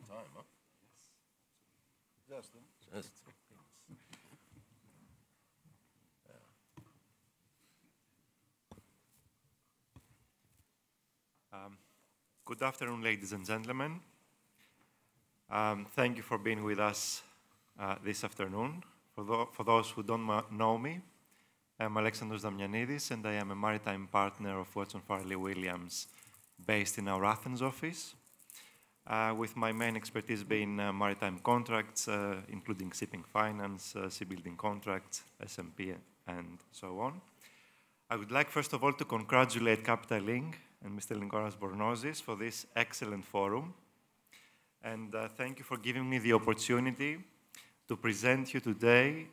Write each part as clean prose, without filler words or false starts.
Time, huh? Yes. Just. Good afternoon, ladies and gentlemen. Thank you for being with us this afternoon. For those who don't know me, I'm Alexandros Damianidis, and I am a maritime partner of Watson Farley Williams, based in our Athens office. With my main expertise being maritime contracts, including shipping finance, shipbuilding contracts, SMP, and so on. I would like, first of all, to congratulate Capital Link and Mr. Linkoras Bornozis for this excellent forum. And thank you for giving me the opportunity to present you today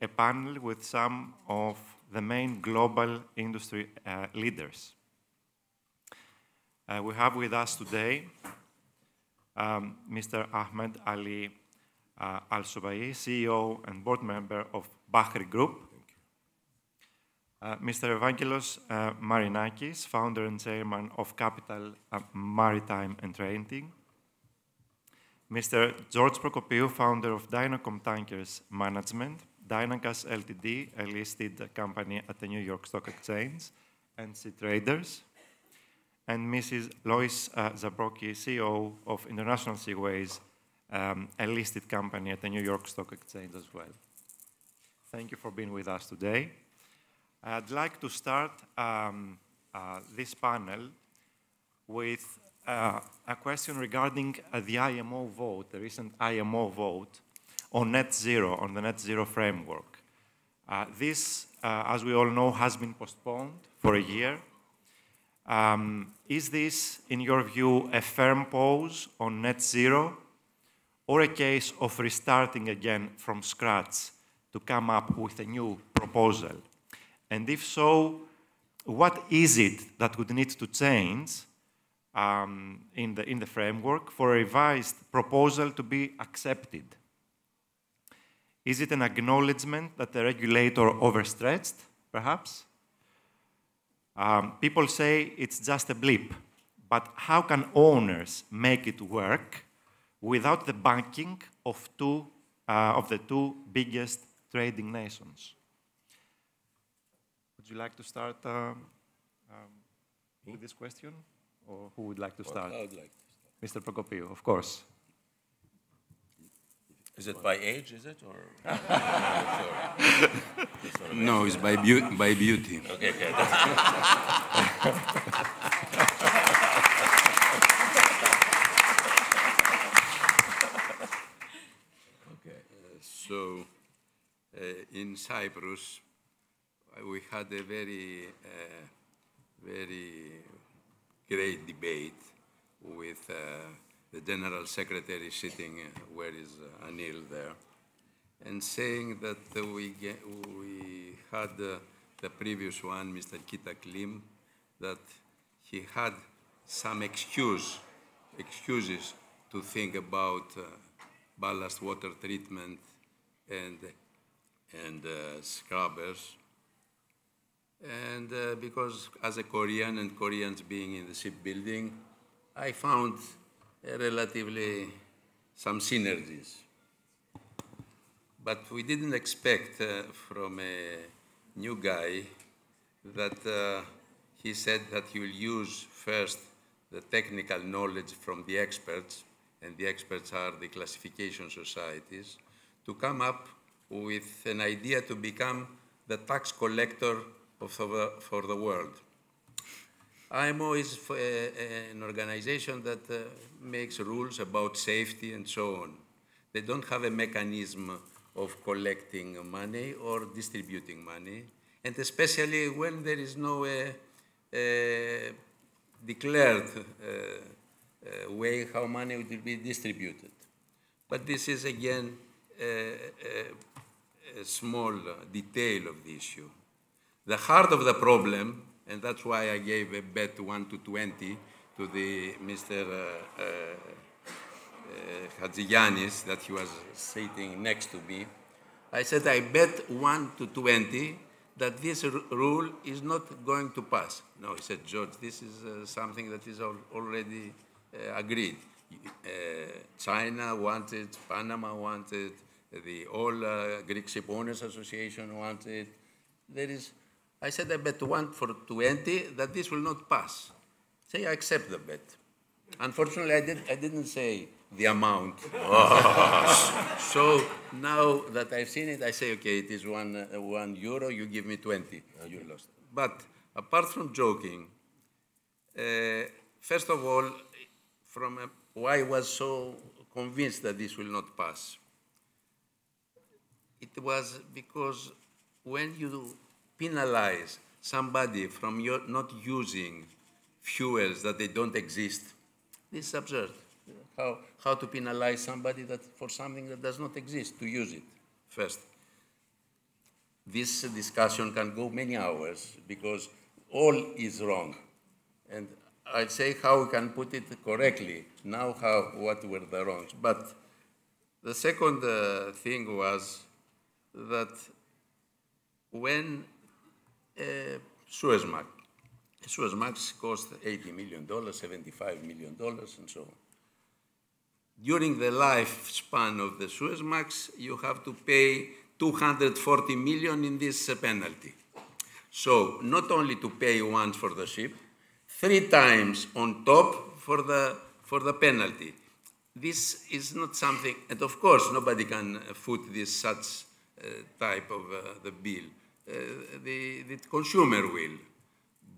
a panel with some of the main global industry leaders. We have with us today Mr. Ahmed Ali Alsubaey, CEO and board member of Bahri Group. Mr. Evangelos Marinakis, founder and chairman of Capital Maritime and Trading. Mr. George Prokopiou, founder of Dynacon Tankers Management, Dynagas Ltd, a listed company at the New York Stock Exchange, and Sea Traders. And Mrs. Lois Zabrocky, CEO of International Seaways, a listed company at the New York Stock Exchange as well. Thank you for being with us today. I'd like to start this panel with a question regarding the IMO vote, the recent IMO vote on net zero, on the net zero framework. This, as we all know, has been postponed for a year. Is this, in your view, a firm pause on net zero, or a case of restarting again from scratch to come up with a new proposal? And if so, what is it that would need to change in the framework for a revised proposal to be accepted? Is it an acknowledgement that the regulator overstretched, perhaps? People say it's just a blip, but how can owners make it work without the backing of the two biggest trading nations? Would you like to start with this question? Or who would like to start? I would like to Mr. start. Prokopiou, of course. Is it by age, is it? Or? No, it's by beauty. Okay, okay. So, in Cyprus, we had a very great debate with the General Secretary sitting, where is Anil there, and saying that we had the previous one, Mr. Kita Klim, that he had some excuses to think about ballast water treatment and scrubbers. And because as a Korean and Koreans being in the shipbuilding, I found relatively some synergies. But we didn't expect from a new guy that he said that he will use first the technical knowledge from the experts, and the experts are the classification societies, to come up with an idea to become the tax collector for the world. IMO is an organization that makes rules about safety and so on. They don't have a mechanism of collecting money or distributing money, and especially when there is no declared way how money will be distributed. But this is, again, a small detail of the issue. The heart of the problem, and that's why I gave a bet 1 to 20 to the Mr. Hadjigiannis, that he was sitting next to me. I said, I bet 1 to 20 that this rule is not going to pass. No, he said, George, this is something that is already agreed. China wanted, Panama wanted, the all Greek Shipowners Association wanted. There is, I said, I bet 1 for 20 that this will not pass. Say, I accept the bet. Unfortunately, I didn't say the amount. So now that I've seen it, I say, okay, it is one euro, you give me 20. You lost. But apart from joking, first of all, why I was so convinced that this will not pass. It was because when you penalize somebody from not using fuels that they don't exist, this is absurd. How to penalize somebody for something that does not exist, to use it first. This discussion can go many hours because all is wrong. And I'll say how we can put it correctly, now what were the wrongs. But the second thing was that when Suezmax cost $80 million, $75 million, and so on. During the lifespan of the Suezmax, you have to pay $240 million in this penalty. So not only to pay once for the ship, 3 times on top for the penalty. This is not something, and of course nobody can foot this such type of the bill. The consumer will,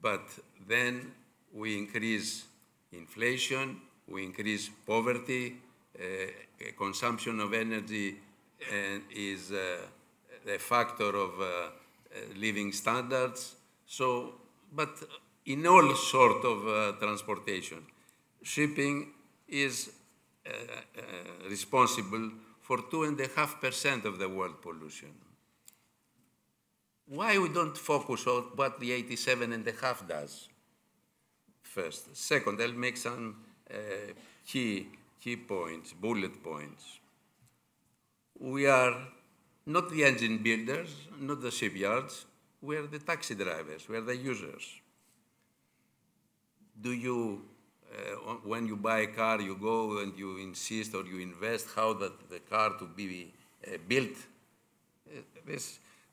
but then we increase inflation, we increase poverty, consumption of energy is a factor of living standards. So, but in all sort of transportation, shipping is responsible for 2.5% of the world pollution. Why we don't focus on what the 87.5 does? First. Second, I'll make some key points, bullet points. We are not the engine builders, not the shipyards, we are the taxi drivers, we are the users. Do you, when you buy a car, you go and you insist or you invest how the car to be built?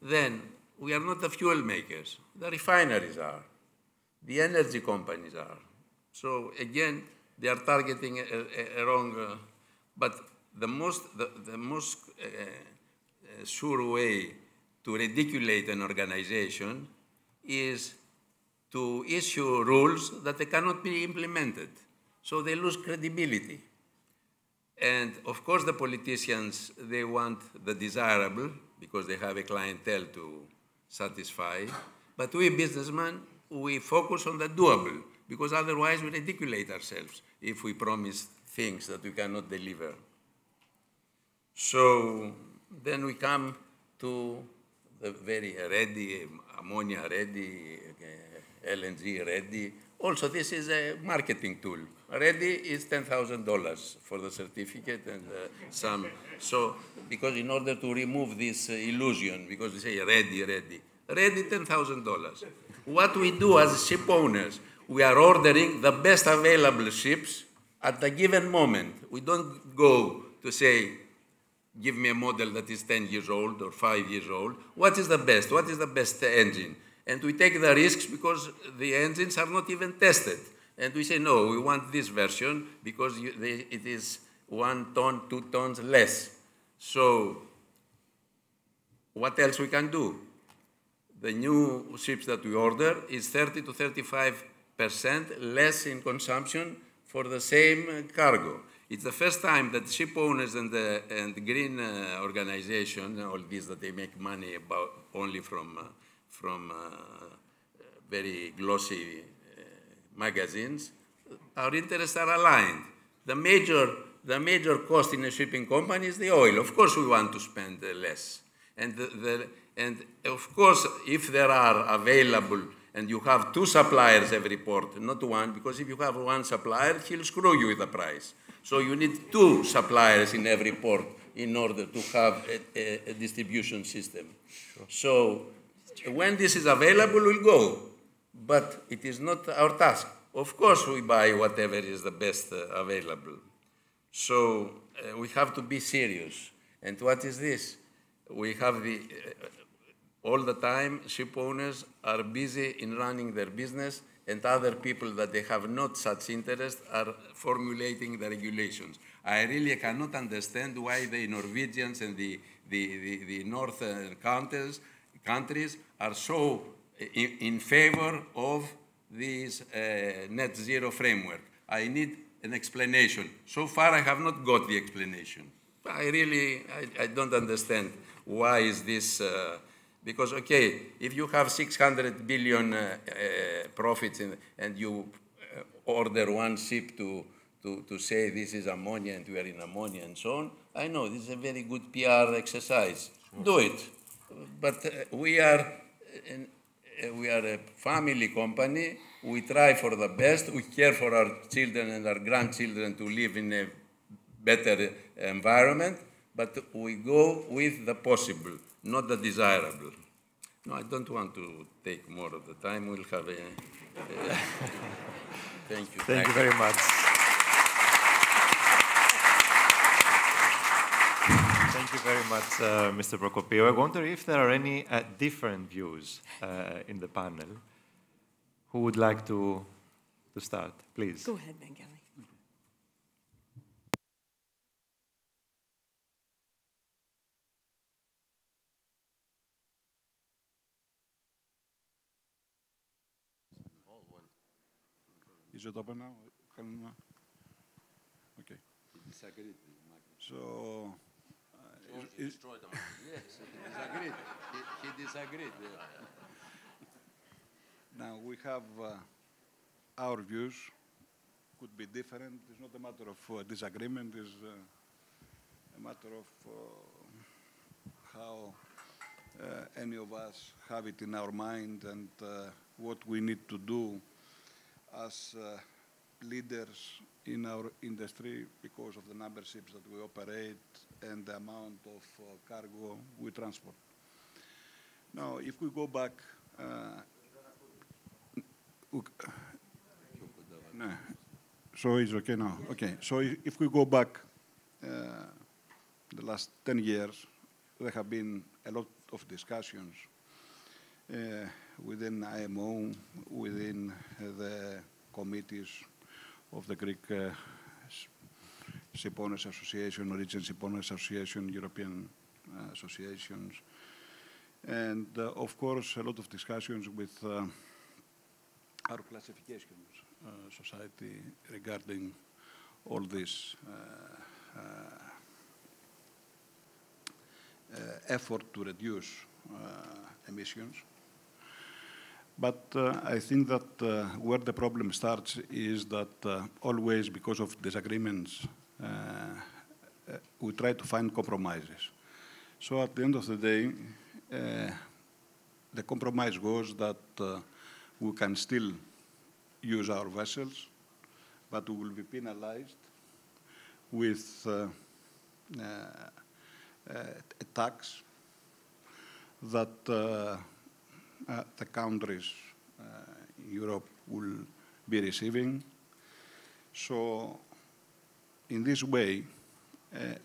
Then we are not the fuel makers, the refineries are, the energy companies are. So again, they are targeting a wrong, but the most sure way to ridiculate an organization is to issue rules that they cannot be implemented. So they lose credibility. And of course the politicians, they want the desirable because they have a clientele to satisfy. But we businessmen, we focus on the doable because otherwise we ridiculate ourselves if we promise things that we cannot deliver. So then we come to the very ready, ammonia ready, LNG ready. Also, this is a marketing tool. Ready is $10,000 for the certificate and some. So, because in order to remove this illusion, because we say ready, $10,000. What we do as ship owners, we are ordering the best available ships at the given moment. We don't go to say, give me a model that is 10 years old or 5 years old. What is the best? What is the best engine? And we take the risks because the engines are not even tested. And we say, no, we want this version because it is 1 ton, 2 tons less. So what else we can do? The new ships that we order is 30 to 35% less in consumption for the same cargo. It's the first time that ship owners and green organization, all these that they make money about only from very glossy magazines, our interests are aligned. The major cost in a shipping company is the oil. Of course, we want to spend less. And of course, if there are available, and you have 2 suppliers every port, not 1, because if you have 1 supplier, he'll screw you with the price. So you need 2 suppliers in every port in order to have a distribution system. Sure. So when this is available, we'll go. But it is not our task. Of course, we buy whatever is the best available. So we have to be serious. And what is this? We have all the time, ship owners are busy in running their business, and other people that they have not such interest are formulating the regulations. I really cannot understand why the Norwegians and the northern countries are so in favor of this net zero framework. I need an explanation. So far, I have not got the explanation. I don't understand why is this. Because, okay, if you have 600 billion profits and you order 1 ship to say this is ammonia and we are in ammonia and so on, I know this is a very good PR exercise. Sure. Do it. But we are a family company. We try for the best. We care for our children and our grandchildren to live in a better environment. But we go with the possible, not the desirable. No, I don't want to take more of the time. We'll have a... Thank you. Thank you very much. Thank you very much, Mr. Prokopiou. I wonder if there are any different views in the panel. Who would like to start, please? Go ahead, Evangelos. Is it open now? Okay. He disagreed. So, he destroyed them. Yes, he disagreed. He disagreed. Now we have our views could be different. It's not a matter of disagreement. It's a matter of how any of us have it in our mind and what we need to do as leaders in our industry because of the number of ships that we operate and the amount of cargo we transport. Now, if we go back, so it's okay now. Okay, so if we go back the last 10 years, there have been a lot of discussions within IMO, within the committees of the Greek Shipowners Association, Norwegian Shipowners Association, European associations, and of course a lot of discussions with our classifications society regarding all this effort to reduce emissions. But I think that where the problem starts is that always because of disagreements, we try to find compromises. So at the end of the day, the compromise was that we can still use our vessels, but we will be penalized with a tax that the countries in Europe will be receiving. So in this way,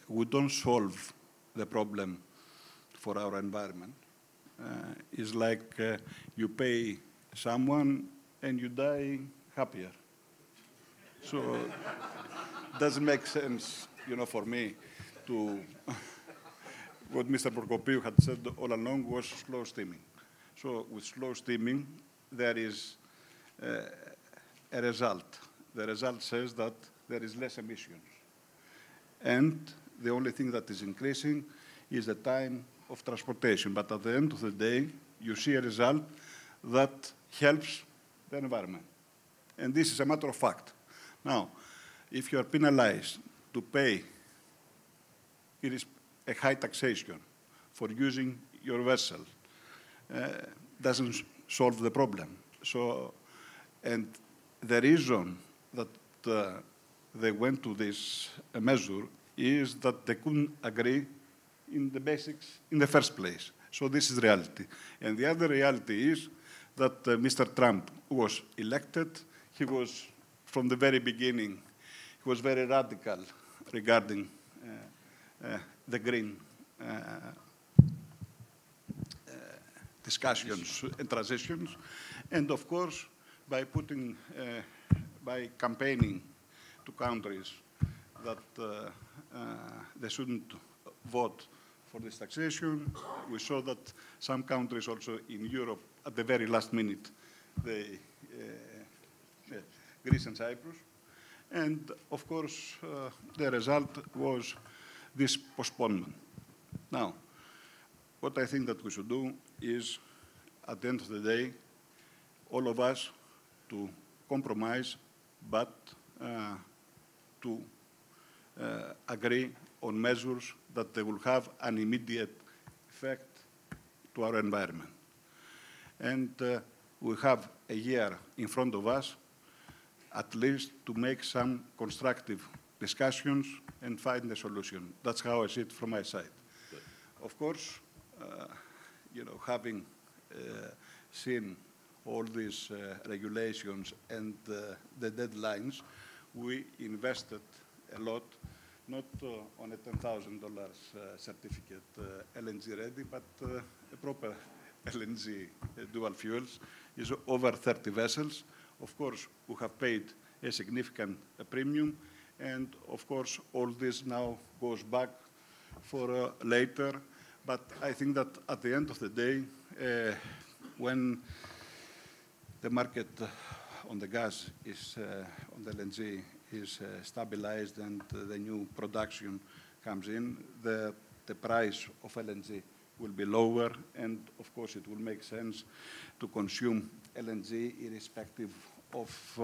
we don't solve the problem for our environment. It's like you pay someone and you die happier. So it doesn't make sense, for me to... What Mr. Prokopiou had said all along was slow steaming. So with slow steaming, there is a result. The result says that there is less emissions. And the only thing that is increasing is the time of transportation. But at the end of the day, you see a result that helps the environment. And this is a matter of fact. Now, if you are penalized to pay, it is a high taxation for using your vessel, doesn't solve the problem. So, and the reason that they went to this measure is that they couldn't agree in the basics in the first place. So this is reality. And the other reality is that Mr. Trump was elected. He was, from the very beginning, he was very radical regarding the green discussions and transitions. And of course, by putting, by campaigning to countries that they shouldn't vote for this taxation, we saw that some countries also in Europe, at the very last minute, they, Greece and Cyprus. And of course, the result was this postponement. Now, what I think that we should do is, at the end of the day, all of us to compromise, but to agree on measures that they will have an immediate effect to our environment. And we have a year in front of us, at least, to make some constructive discussions and find a solution. That's how I see it from my side. Good. Of course, you know, having seen all these regulations and the deadlines, we invested a lot, not on a $10,000 certificate LNG ready, but a proper LNG dual fuels is over 30 vessels. Of course, we have paid a significant premium, and of course, all this now goes back for later. But I think that at the end of the day, when the market on the gas is, on the LNG is stabilized and the new production comes in, the price of LNG will be lower, and of course it will make sense to consume LNG irrespective of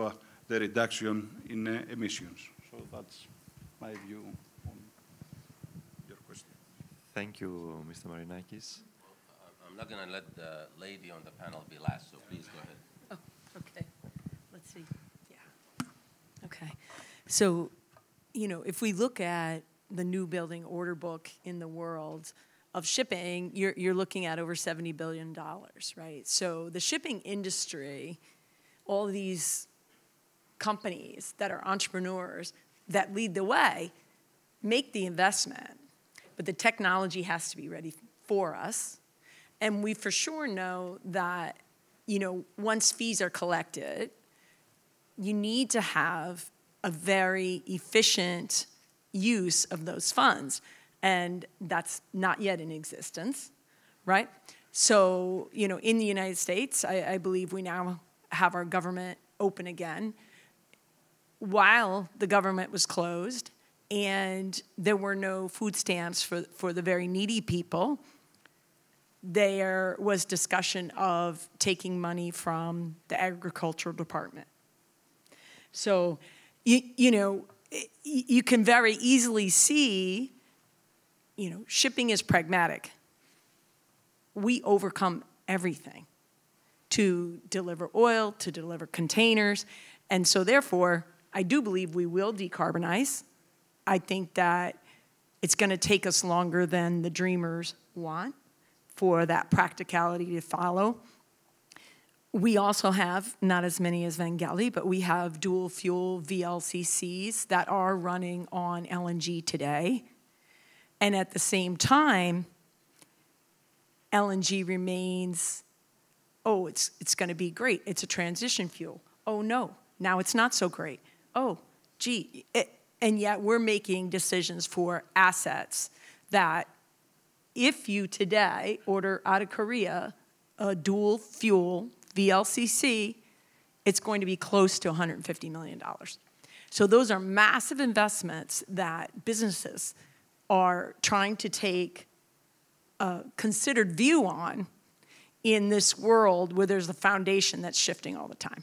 the reduction in emissions. So that's my view on your question. Thank you, Mr. Marinakis. Well, I'm not going to let the lady on the panel be last, so please go ahead. Oh, okay. Let's see. Yeah. Okay. So, you know, if we look at the new building order book in the world of shipping, you're looking at over $70 billion, right? So the shipping industry, all these companies that are entrepreneurs that lead the way, make the investment, but the technology has to be ready for us. And we for sure know that, you know, once fees are collected, you need to have a very efficient use of those funds. And that's not yet in existence, right? So, you know, in the United States, I believe we now have our government open again. While the government was closed and there were no food stamps for the very needy people, there was discussion of taking money from the agricultural department. So, you know, you can very easily see, you know, shipping is pragmatic. We overcome everything to deliver oil, to deliver containers. And so therefore, I do believe we will decarbonize. I think that it's going to take us longer than the dreamers want for that practicality to follow. We also have, not as many as Evangelos, but we have dual fuel VLCCs that are running on LNG today. And at the same time, LNG remains, oh, it's going to be great. It's a transition fuel. Oh, no, now it's not so great. Oh, gee. And yet we're making decisions for assets that if you today order out of Korea a dual fuel VLCC, it's going to be close to $150 million. So those are massive investments that businesses are trying to take a considered view on in this world where there's a foundation that's shifting all the time.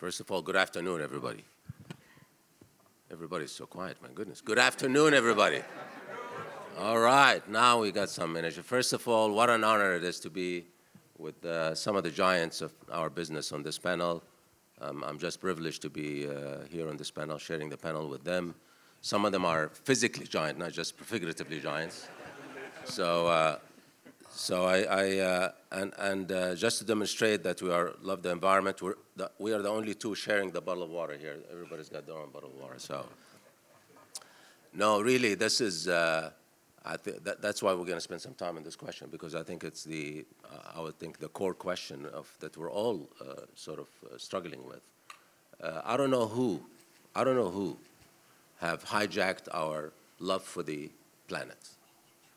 First of all, good afternoon, everybody. Everybody's so quiet, my goodness. Good afternoon, everybody. All right, now we got some energy. First of all, what an honor it is to be with some of the giants of our business on this panel. I'm just privileged to be here on this panel, sharing the panel with them. Some of them are physically giant, not just figuratively giants. So just to demonstrate that we love the environment, we are the only two sharing the bottle of water here. Everybody's got their own bottle of water. So, no, really, this is, that's why we're going to spend some time on this question, because I think it's I would think the core question that we're all sort of struggling with. I don't know who have hijacked our love for the planet.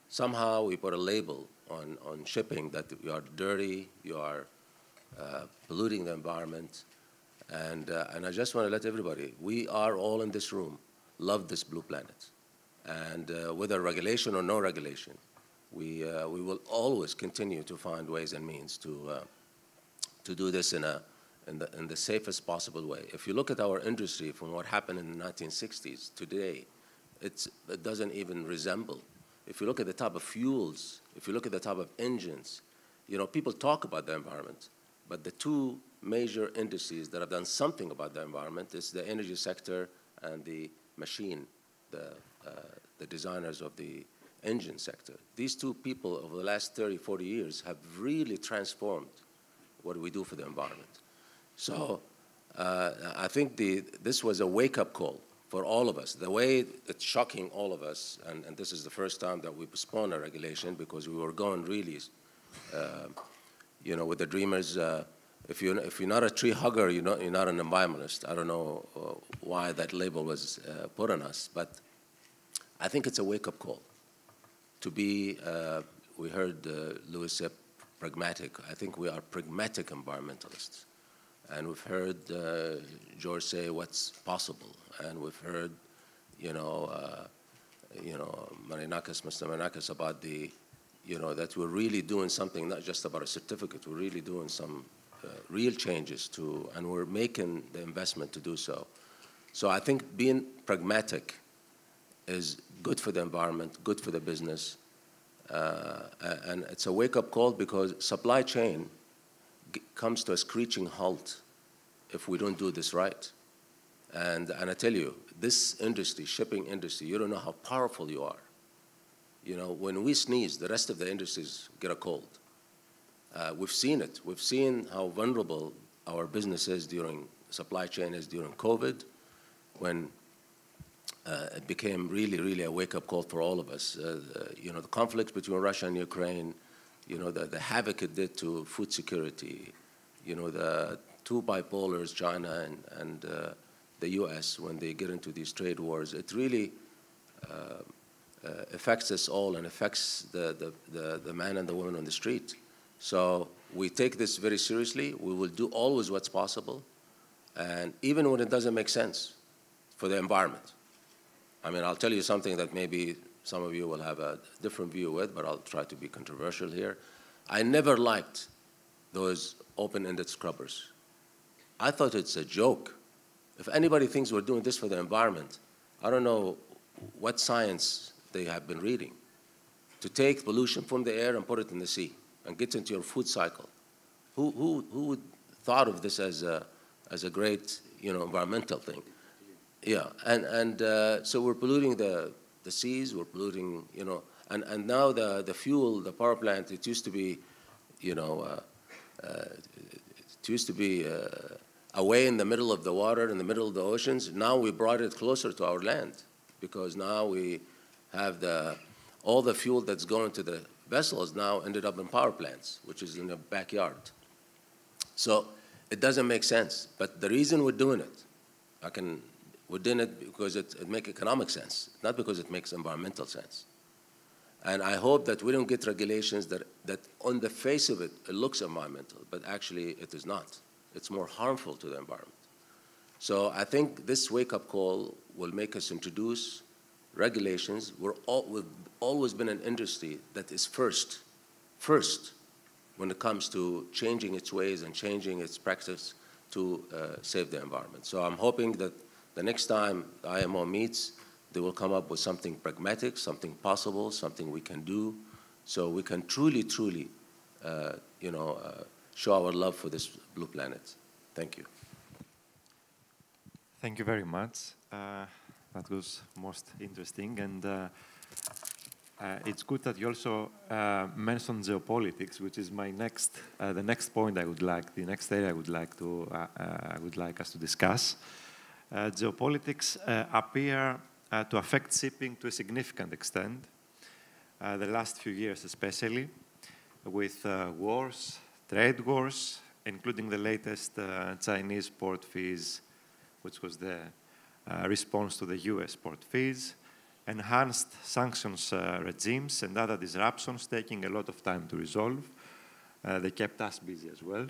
Somehow we put a label on shipping that you are dirty, you are polluting the environment, and I just want to let everybody, we are all in this room, love this blue planet. And whether regulation or no regulation, we will always continue to find ways and means to do this in the safest possible way. If you look at our industry from what happened in the 1960s, today, it doesn't even resemble. If you look at the type of fuels, if you look at the type of engines, you know, people talk about the environment, but the two major industries that have done something about the environment is the energy sector and the machine, the designers of the engine sector. These two people over the last 30, 40 years have really transformed what we do for the environment. So I think this was a wake-up call for all of us. The way it's shocking all of us, and this is the first time that we postponed a regulation because we were going really, you know, with the dreamers. If you're not a tree hugger, you're not an environmentalist. I don't know why that label was put on us, but I think it's a wake-up call to be. We heard Lois say pragmatic. I think we are pragmatic environmentalists. And we've heard George say what's possible, and we've heard, Mr. Marinakis about that we're really doing something, not just about a certificate. We're really doing some real changes and we're making the investment to do so. So I think being pragmatic is good for the environment, good for the business, and it's a wake-up call because supply chain comes to a screeching halt if we don't do this right. And I tell you, this industry, shipping industry, you don't know how powerful you are. You know, when we sneeze, the rest of the industries get a cold. We've seen it. We've seen how vulnerable our business is supply chain is during COVID, when it became really, really a wake-up call for all of us. The conflict between Russia and Ukraine, the havoc it did to food security, the two bipolars, China and the US, when they get into these trade wars, it really affects us all and affects the man and the woman on the street. So we take this very seriously. We will do always what's possible, and even when it doesn't make sense for the environment. I mean, I'll tell you something that maybe some of you will have a different view with, but I'll try to be controversial here. I never liked those open-ended scrubbers. I thought it's a joke. If anybody thinks we're doing this for the environment, I don't know what science they have been reading. To take pollution from the air and put it in the sea and get into your food cycle. Who would thought of this as a great, environmental thing? Yeah, and so we're polluting the seas, we're polluting, and now the fuel, the power plant, it used to be, away in the middle of the water, in the middle of the oceans. Now we brought it closer to our land because now we have all the fuel that's going to the vessels now ended up in power plants, which is in the backyard. So it doesn't make sense. But the reason we're doing it, we're doing it because it makes economic sense, not because it makes environmental sense. And I hope that we don't get regulations that on the face of it, it looks environmental, but actually it is not. It's more harmful to the environment. So I think this wake-up call will make us introduce regulations. We've always been an industry that is first when it comes to changing its ways and changing its practice to save the environment. So I'm hoping that the next time the IMO meets, they will come up with something pragmatic, something possible, something we can do, so we can truly, truly, show our love for this blue planet. Thank you. Thank you very much. That was most interesting, and it's good that you also mentioned geopolitics, which is my the next point I would like, the next area I would like us to discuss. Geopolitics appear to affect shipping to a significant extent, the last few years especially, with wars, trade wars, including the latest Chinese port fees, which was the response to the US port fees, enhanced sanctions regimes and other disruptions taking a lot of time to resolve. They kept us busy as well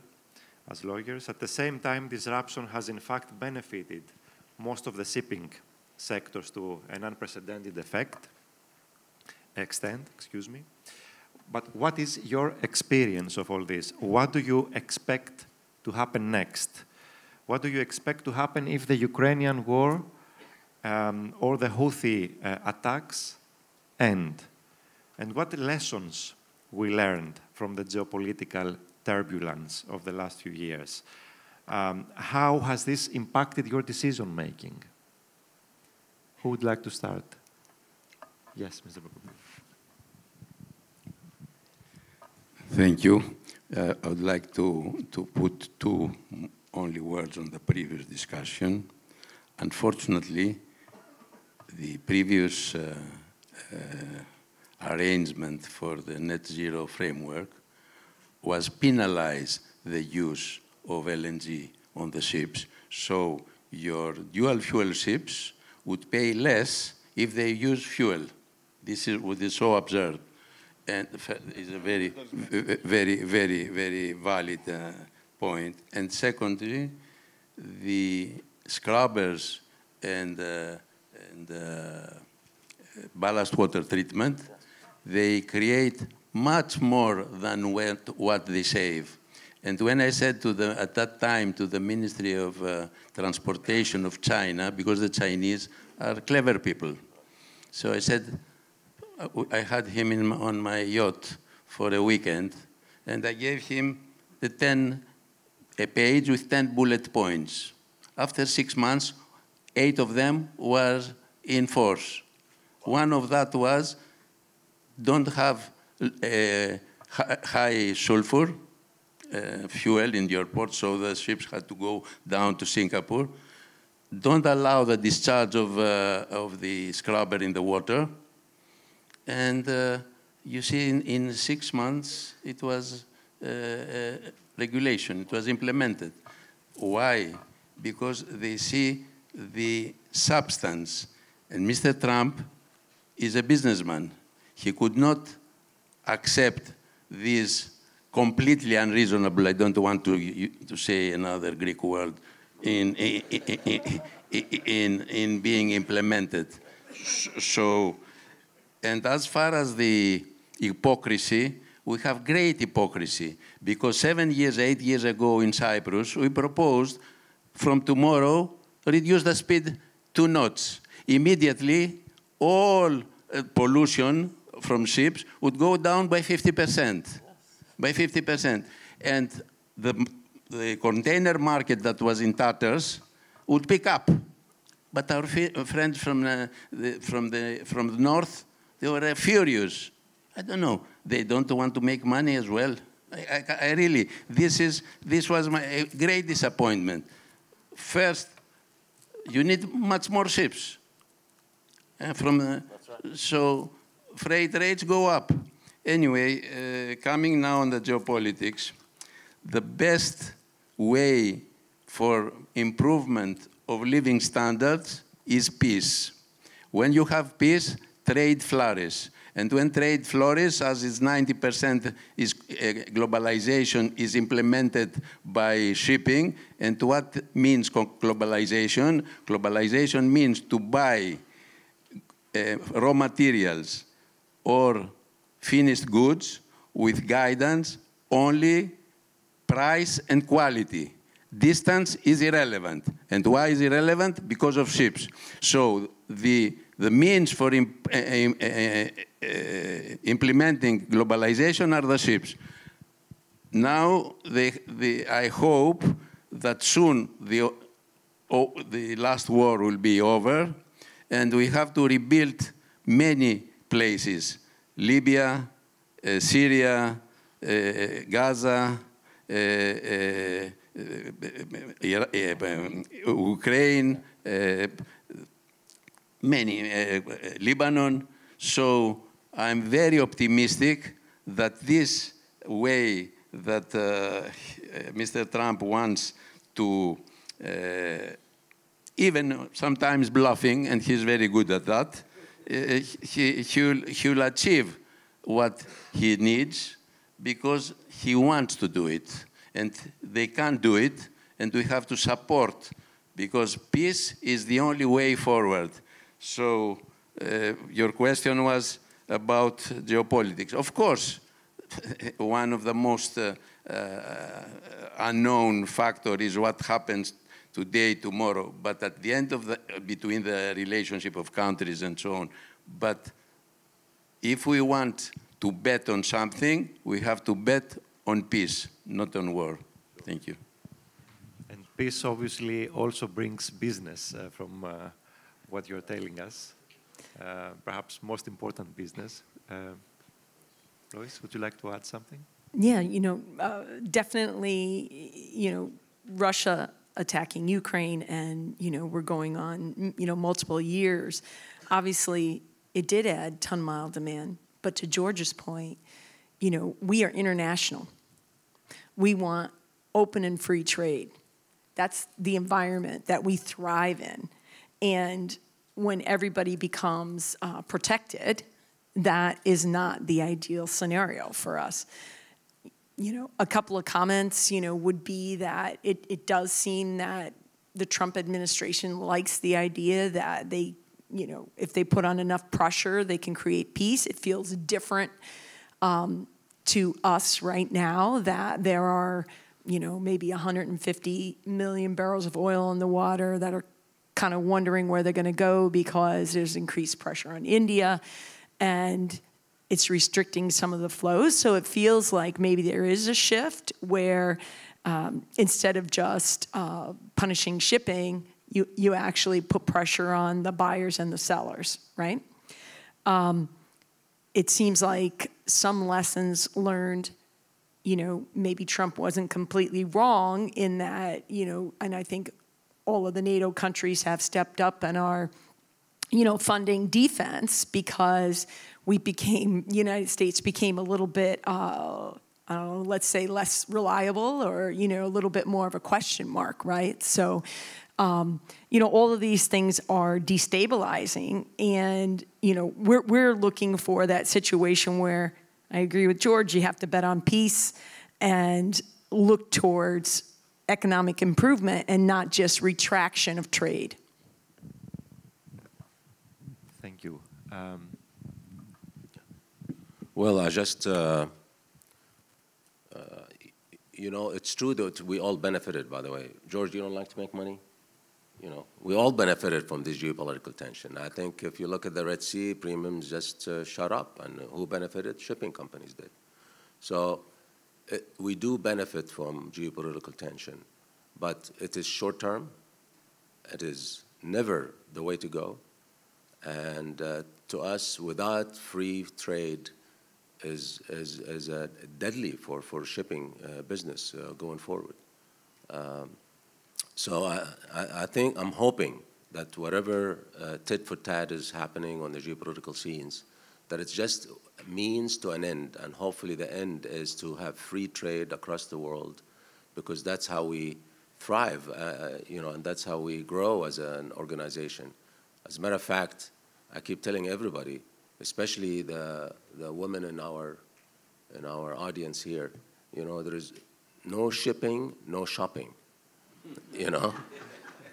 as lawyers. At the same time, disruption has in fact benefited most of the shipping sectors to an unprecedented extent. But what is your experience of all this? What do you expect to happen next? What do you expect to happen if the Ukrainian war or the Houthi attacks end? And what lessons we learned from the geopolitical turbulence of the last few years? How has this impacted your decision-making? Who would like to start? Yes, Mr. Prokopiou. Thank you. I would like to put two only words on the previous discussion. Unfortunately, the previous arrangement for the net zero framework was penalize the use of LNG on the ships. So your dual fuel ships would pay less if they use fuel. This is what is so absurd. And it's a very, very, very, very valid point. And secondly, the scrubbers and ballast water treatment, they create much more than what they save. And when I said at that time to the Ministry of Transportation of China, because the Chinese are clever people, so I said, I had him on my yacht for a weekend, and I gave him a page with 10 bullet points. After 6 months, 8 of them were in force. One of that was, don't have high sulfur fuel in your port, so the ships had to go down to Singapore. Don't allow the discharge of the scrubber in the water. And you see, in 6 months, it was regulation. It was implemented. Why? Because they see the substance. And Mr. Trump is a businessman. He could not accept this completely unreasonable, I don't want to say another Greek word, in being implemented. So, and as far as the hypocrisy, we have great hypocrisy, because 7 years, 8 years ago in Cyprus, we proposed from tomorrow, reduce the speed 2 knots. Immediately, all pollution from ships would go down by 50%. By 50%. And the container market that was in tatters would pick up. But our friends from the north, they were furious. I don't know. They don't want to make money as well. I really, this was my great disappointment. First, you need much more ships. That's right. So freight rates go up. Anyway, coming now on the geopolitics, the best way for improvement of living standards is peace. When you have peace, trade flourishes. And when trade flourishes, as is 90% is globalization is implemented by shipping. And what means globalization? Globalization means to buy raw materials or finished goods with guidance, only price and quality. distance is irrelevant. And why is irrelevant? Because of ships. So the means for implementing globalization are the ships. Now, I hope that soon the last war will be over, and we have to rebuild many places: Libya, Syria, Gaza, Ukraine, Lebanon. So I'm very optimistic that this way that Mr. Trump wants to, even sometimes bluffing, and he's very good at that, he'll achieve what he needs because he wants to do it. And they can't do it, and we have to support, because peace is the only way forward. So your question was about geopolitics. Of course, one of the most unknown factor is what happens today, tomorrow, but at the end of between the relationship of countries and so on. But if we want to bet on something, we have to bet on peace, not on war. Thank you. And peace obviously also brings business from what you're telling us, perhaps most important business. Lois, would you like to add something? Yeah, definitely, Russia attacking Ukraine, and, we're going on, multiple years. Obviously, it did add ton-mile demand. But to George's point, we are international. We want open and free trade. That's the environment that we thrive in. And when everybody becomes protected, that is not the ideal scenario for us. A couple of comments, would be that it does seem that the Trump administration likes the idea that they, if they put on enough pressure, they can create peace. It feels different to us right now that there are, maybe 150 million barrels of oil in the water that are kind of wondering where they're going to go because there's increased pressure on India, and it's restricting some of the flows. So it feels like maybe there is a shift where instead of just punishing shipping, you actually put pressure on the buyers and the sellers, right? It seems like some lessons learned, maybe Trump wasn't completely wrong in that, and I think all of the NATO countries have stepped up and are, funding defense because United States became a little bit, I don't know, let's say less reliable, or, a little bit more of a question mark, right? So, all of these things are destabilizing, and, we're looking for that situation where, I agree with George, you have to bet on peace and look towards economic improvement and not just retraction of trade. Thank you. Well, I just, it's true that we all benefited, by the way. George, you don't like to make money? We all benefited from this geopolitical tension. I think if you look at the Red Sea, premiums just shot up, and who benefited? Shipping companies did. So we do benefit from geopolitical tension, but it is short-term. It is never the way to go. And to us, without free trade is deadly for shipping business going forward. So I'm hoping that whatever tit for tat is happening on the geopolitical scenes, that it's just a means to an end, and hopefully the end is to have free trade across the world, because that's how we thrive, and that's how we grow as an organization. As a matter of fact, I keep telling everybody, especially the women in our audience here, there is no shipping, no shopping.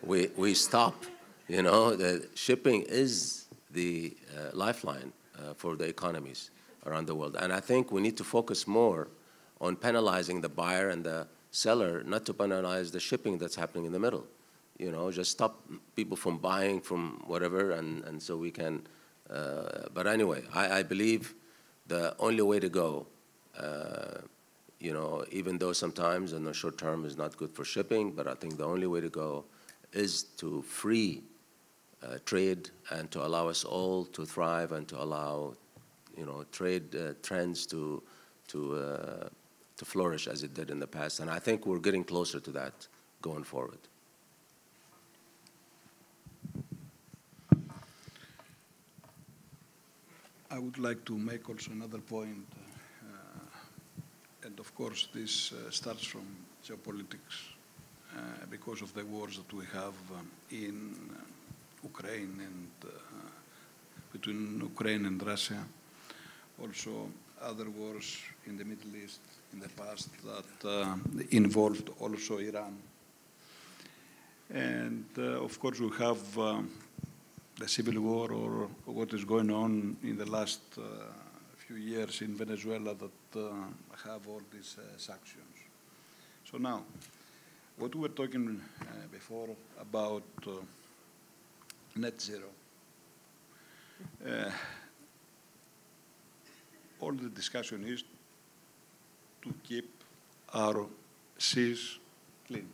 We stop. The shipping is the lifeline for the economies around the world. And I think we need to focus more on penalizing the buyer and the seller not to penalize the shipping that's happening in the middle. You know, just stop people from buying from whatever, and so we can, but anyway, I believe the only way to go, you know, even though sometimes in the short term is not good for shipping, but I think the only way to go is to free trade and to allow us all to thrive and to allow, you know, trade trends to flourish as it did in the past. And I think we're getting closer to that going forward. I would like to make also another point, and of course this starts from geopolitics because of the wars that we have in Ukraine and between Ukraine and Russia. Also other wars in the Middle East in the past that involved also Iran. And of course we have the civil war or what is going on in the last few years in Venezuela that have all these sanctions. So now, what we were talking before about net zero, all the discussion is to keep our seas clean.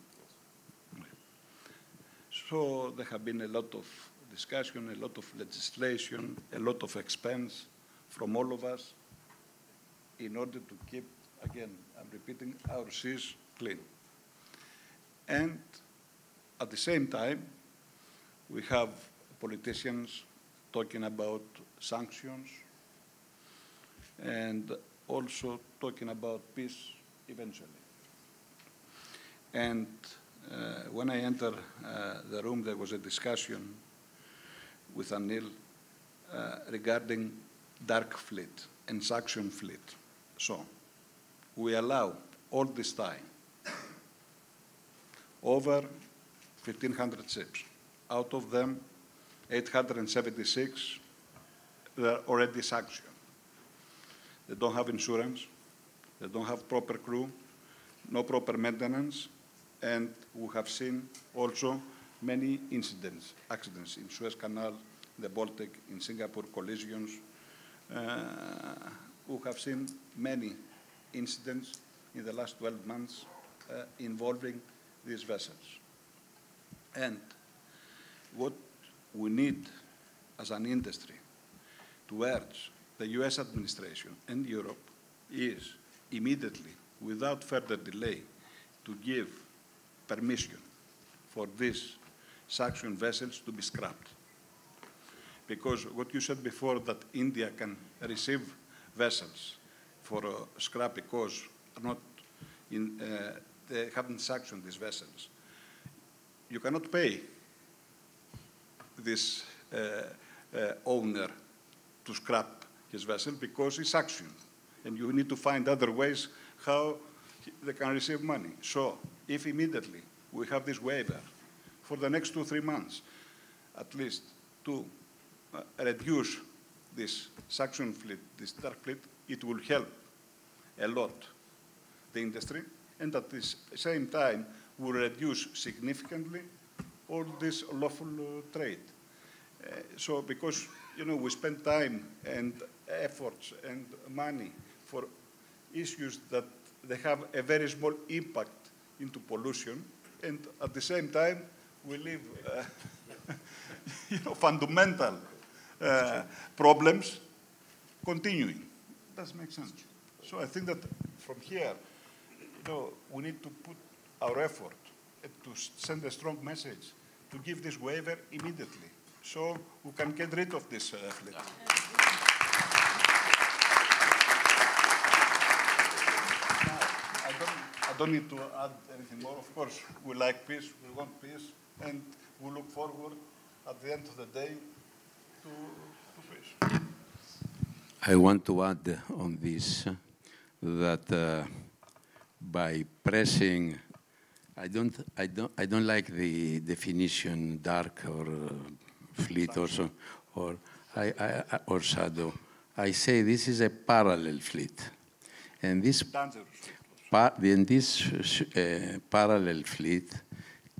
So there have been a lot of discussion, a lot of legislation, a lot of expense from all of us in order to keep, again, I'm repeating, our seas clean. And at the same time, we have politicians talking about sanctions and also talking about peace eventually. And when I entered the room, there was a discussion with Anil regarding dark fleet and sanction fleet. So we allow all this time over 1,500 ships. Out of them, 876 are already sanctioned. They don't have insurance, they don't have proper crew, no proper maintenance, and we have seen also many incidents, accidents in Suez Canal, the Baltic, in Singapore, collisions. We have seen many incidents in the last 12 months involving these vessels. And what we need as an industry to urge the US administration and Europe is immediately, without further delay, to give permission for these sanctioned vessels to be scrapped. Because what you said before, that India can receive vessels for scrap because not in, they haven't sanctioned these vessels. You cannot pay this owner to scrap his vessel because he's sanctioned. And you need to find other ways how they can receive money. So if immediately we have this waiver for the next 2 or 3 months, at least to reduce this sanction fleet, this dark fleet, it will help a lot the industry, and at the same time will reduce significantly all this lawful trade. So because, you know, we spend time and efforts and money for issues that they have a very small impact into pollution, and at the same time we leave you know, fundamental problems continuing. Does make sense. So I think that from here, you know, we need to put our effort to send a strong message to give this waiver immediately, so we can get rid of this fleet. I don't need to add anything more. Of course, we like peace, we want peace, and we look forward at the end of the day to peace. I want to add on this that by pressing, I don't like the definition dark or fleet or so, or shadow. I say this is a parallel fleet, and this parallel fleet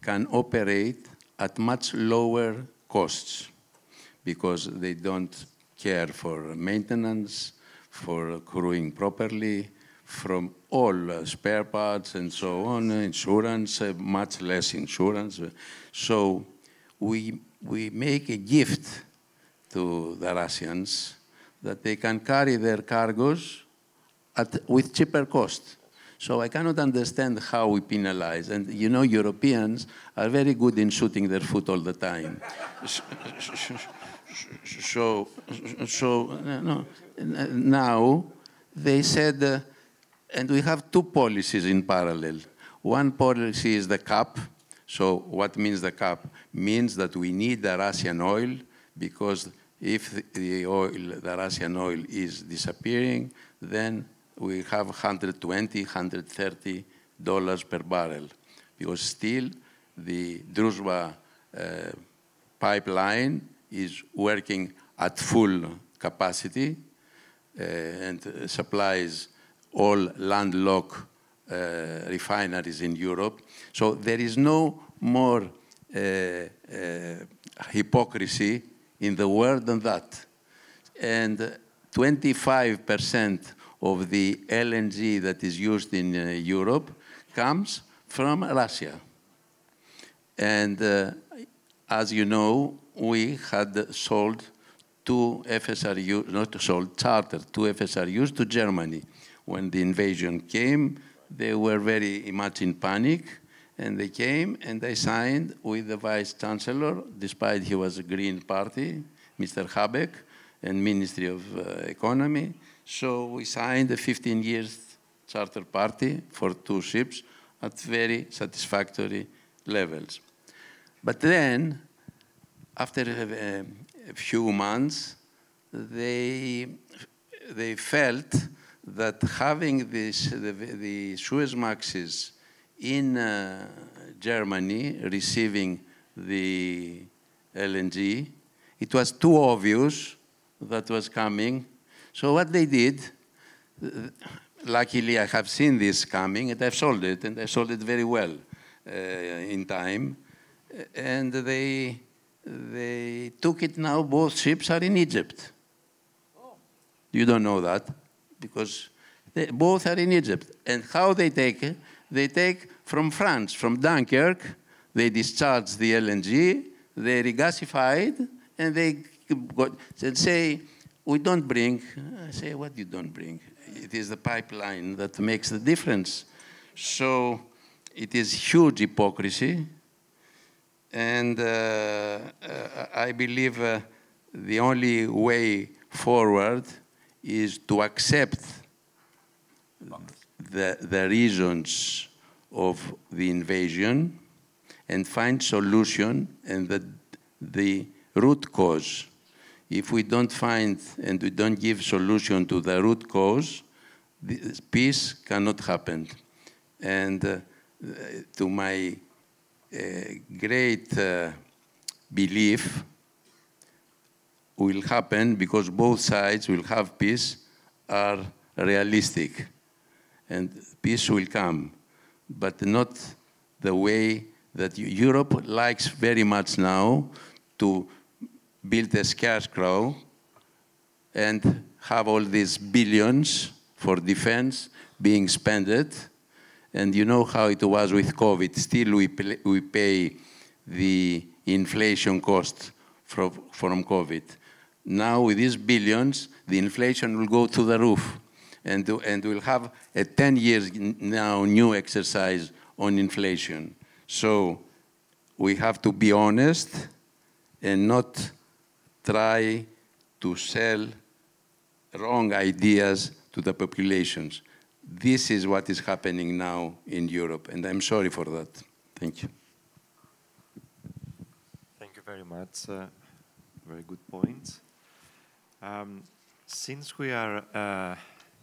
can operate at much lower costs because they don't care for maintenance, for crewing properly, from all spare parts and so on, insurance, much less insurance. So we make a gift to the Russians that they can carry their cargoes with cheaper cost. So I cannot understand how we penalize. And you know, Europeans are very good in shooting their foot all the time. So no, now they said, and we have two policies in parallel. One policy is the cap. So what means the cap? Means that we need the Russian oil because if the Russian oil is disappearing, then we have $120, $130 per barrel. Because still the Druzhba pipeline is working at full capacity and supplies all landlocked refineries in Europe. So there is no more hypocrisy in the world than that. And 25% of the LNG that is used in Europe comes from Russia. And as you know, we had sold two FSRUs, not sold, chartered two FSRUs to Germany. When the invasion came, they were very much in panic, and they came and they signed with the Vice Chancellor, despite he was a Green Party, Mr. Habeck, and Ministry of Economy. So we signed a 15-year charter party for two ships at very satisfactory levels. But then, after a few months, they felt that having the Suezmaxes in Germany receiving the LNG, it was too obvious that was coming. So what they did, luckily I have seen this coming and I've sold it, and I sold it very well in time. And they took it now, both ships are in Egypt. Oh. You don't know that, because they both are in Egypt. And how they take it? They take from France, from Dunkirk, they discharge the LNG, they regasify it, and they say, we don't bring. I say, what you don't bring? It is the pipeline that makes the difference. So it is huge hypocrisy. And I believe the only way forward is to accept the reasons of the invasion and find solution and the root cause. If we don't find and we don't give solution to the root cause, peace cannot happen. And to my great belief will happen because both sides will have peace, are realistic, and peace will come, but not the way that Europe likes very much now to build a scarecrow and have all these billions for defense being spent. And you know how it was with COVID. Still, we pay the inflation cost from COVID. Now, with these billions, the inflation will go to the roof. And we'll have a 10 years now new exercise on inflation. So we have to be honest and not try to sell wrong ideas to the populations. This is what is happening now in Europe, and I'm sorry for that. Thank you. Thank you very much. Very good points. Since we are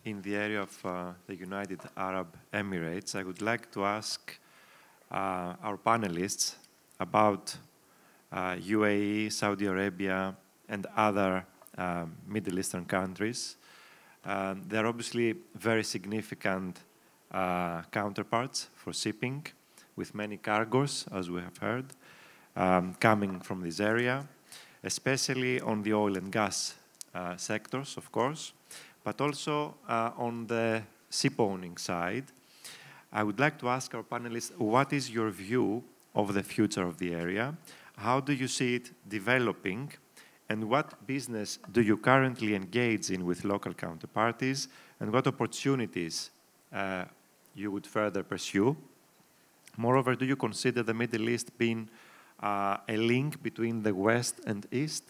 in the area of the United Arab Emirates, I would like to ask our panelists about UAE, Saudi Arabia, and other Middle Eastern countries. They're obviously very significant counterparts for shipping, with many cargoes, as we have heard, coming from this area, especially on the oil and gas sectors, of course, but also on the ship-owning side. I would like to ask our panelists, what is your view of the future of the area? How do you see it developing? And what business do you currently engage in with local counterparties? And what opportunities you would further pursue? Moreover, do you consider the Middle East being a link between the West and East?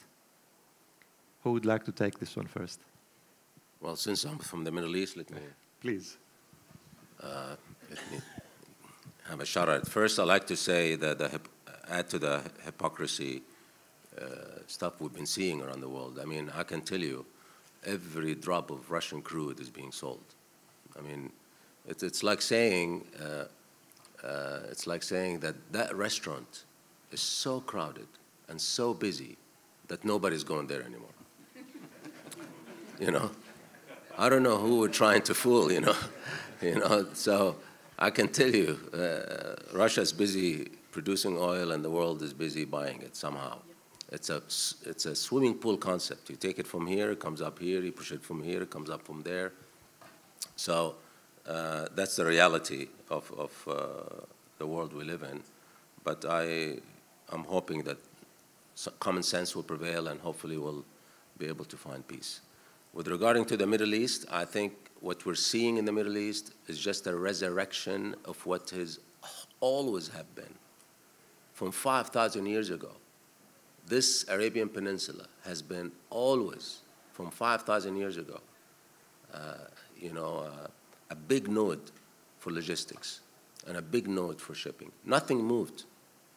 Who would like to take this one first? Well, since I'm from the Middle East, let me have a shot at it. First, I'd like to say that add to the hypocrisy stuff we've been seeing around the world. I mean, I can tell you, every drop of Russian crude is being sold. I mean, it's like saying that that restaurant is so crowded and so busy that nobody's going there anymore. You know, I don't know who we're trying to fool. You know, so I can tell you, Russia's busy producing oil, and the world is busy buying it somehow. It's a swimming pool concept. You take it from here, it comes up here. You push it from here, it comes up from there. So that's the reality of the world we live in. But I'm hoping that common sense will prevail, and hopefully we'll be able to find peace. With regarding to the Middle East, I think what we're seeing in the Middle East is just a resurrection of what has always have been. From 5,000 years ago, this Arabian Peninsula has been always, from 5,000 years ago, a big node for logistics and a big node for shipping. Nothing moved,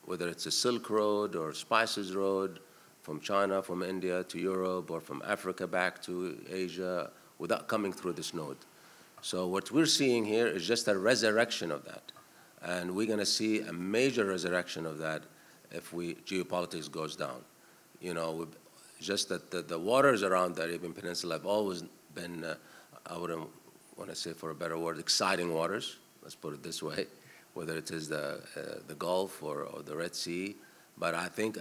whether it's a Silk Road or Spices Road, from China, from India to Europe, or from Africa back to Asia, without coming through this node. So what we're seeing here is just a resurrection of that. And we're going to see a major resurrection of that if geopolitics goes down. You know, just that the waters around the Arabian Peninsula have always been, I wouldn't want to say for a better word, exciting waters, let's put it this way, whether it is the Gulf or the Red Sea. But I think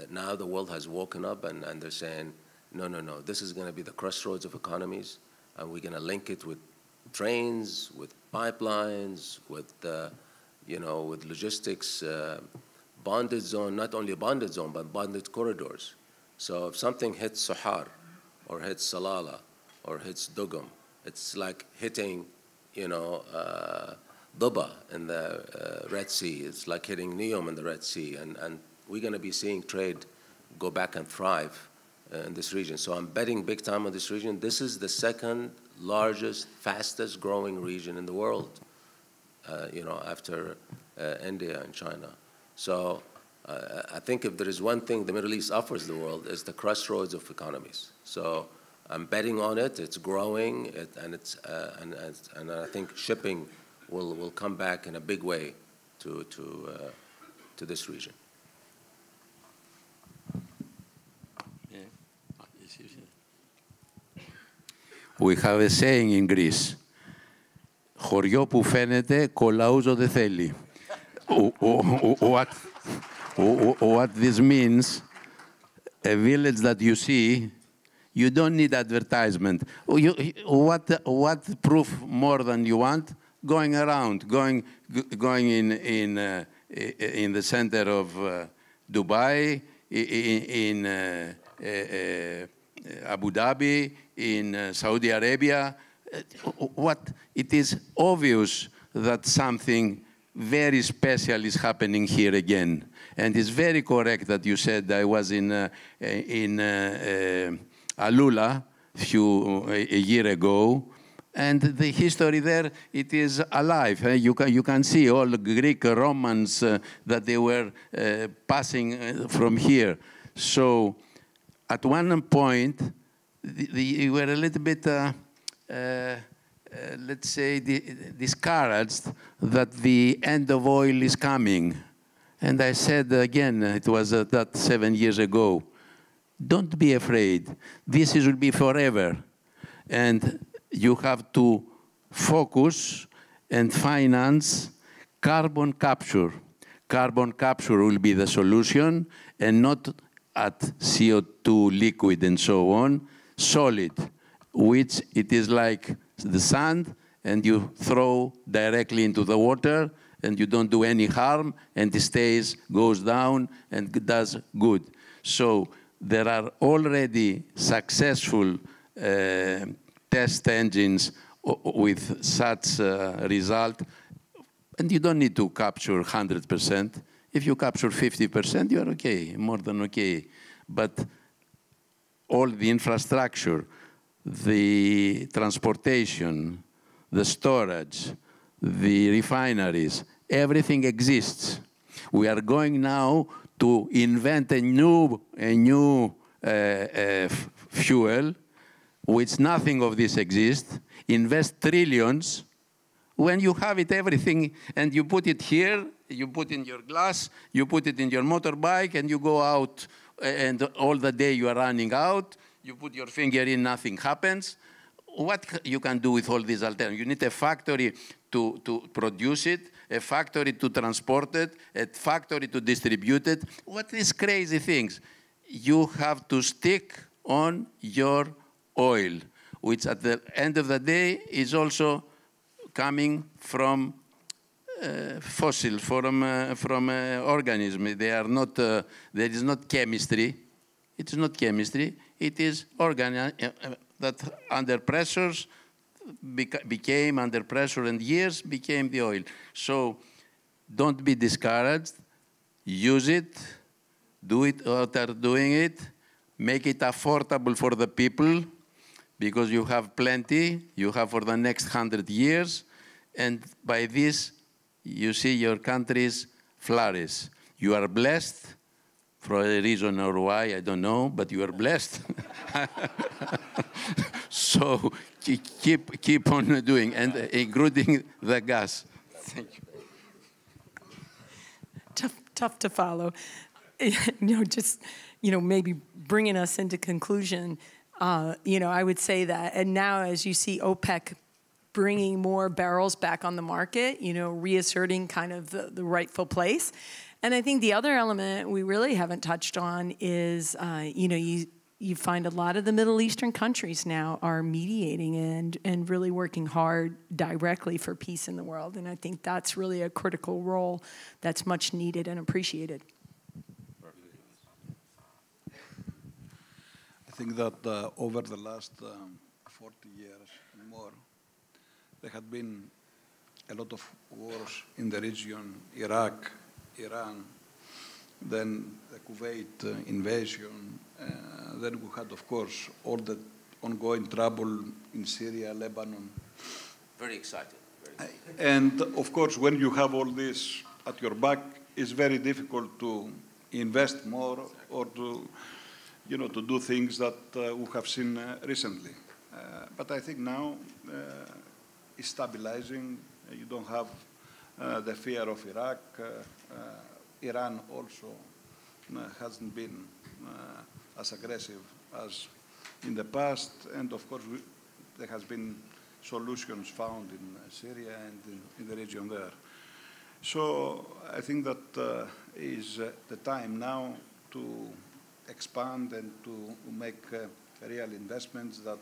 now the world has woken up, and they're saying, no, this is going to be the crossroads of economies, and we're going to link it with trains, with pipelines, with with logistics, bonded zone, not only a bonded zone, but bonded corridors. So if something hits Suhar, or hits Salalah, or hits Dugum, it's like hitting, Duba in the Red Sea. It's like hitting Neom in the Red Sea, and we're going to be seeing trade go back and thrive in this region. So I'm betting big time on this region. This is the second largest, fastest growing region in the world, after India and China. So I think if there is one thing the Middle East offers the world, is the crossroads of economies. So I'm betting on it. It's growing, and I think shipping will come back in a big way to this region. We have a saying in Greece, χωριό που φαίνεται, κολαούζο δεν θέλει. What this means, a village that you see, you don't need advertisement. What proof more than you want? Going around, going in the center of Dubai, in Abu Dhabi, in Saudi Arabia. It is obvious that something very special is happening here again. And it's very correct that you said I was in Alula a year ago, and the history there, it is alive. You can see all the Greek Romans that they were passing from here. So at one point, you were a little bit, let's say, discouraged that the end of oil is coming. And I said again, it was that 7 years ago, don't be afraid. This will be forever. And you have to focus and finance carbon capture. Carbon capture will be the solution, and not at CO2 liquid and so on, solid, which it is like the sand, and you throw directly into the water, and you don't do any harm, and it stays, goes down, and does good. So there are already successful test engines with such result, and you don't need to capture 100%. If you capture 50%, you're okay, more than okay. But all the infrastructure, the transportation, the storage, the refineries, everything exists. We are going now to invent a new fuel, which nothing of this exists, invest trillions. When you have it, everything, and you put it here, you put in your glass, you put it in your motorbike, and you go out, and all the day you are running out, you put your finger in, nothing happens. What you can do with all these alternatives? You need a factory to produce it, a factory to transport it, a factory to distribute it. What these crazy things? You have to stick on your oil, which at the end of the day is also coming from fossil, from organisms. They are not, there is not chemistry. It's not chemistry. It is that under pressures became under pressure and years became the oil. So don't be discouraged. Use it. Do it what are doing it. Make it affordable for the people, because you have plenty. You have for the next 100 years. And by this, you see your countries flourish. You are blessed, for a reason or why, I don't know, but you are blessed. So keep on doing, and including the gas. Thank you. Tough to follow. Just, maybe bringing us into conclusion, I would say that, and now as you see OPEC bringing more barrels back on the market, reasserting kind of the rightful place. And I think the other element we really haven't touched on is, you find a lot of the Middle Eastern countries now are mediating and really working hard directly for peace in the world. And I think that's really a critical role that's much needed and appreciated. I think that over the last 40 years and more, there had been a lot of wars in the region, Iraq, Iran, then the Kuwait invasion, then we had, of course, all the ongoing trouble in Syria, Lebanon. Very exciting. Very exciting. And, of course, when you have all this at your back, it's very difficult to invest more or to, to do things that we have seen recently. But I think now it's stabilizing. You don't have the fear of Iraq. Iran also hasn't been as aggressive as in the past. And of course, there has been solutions found in Syria and in the region there. So I think that is the time now to expand and to make real investments that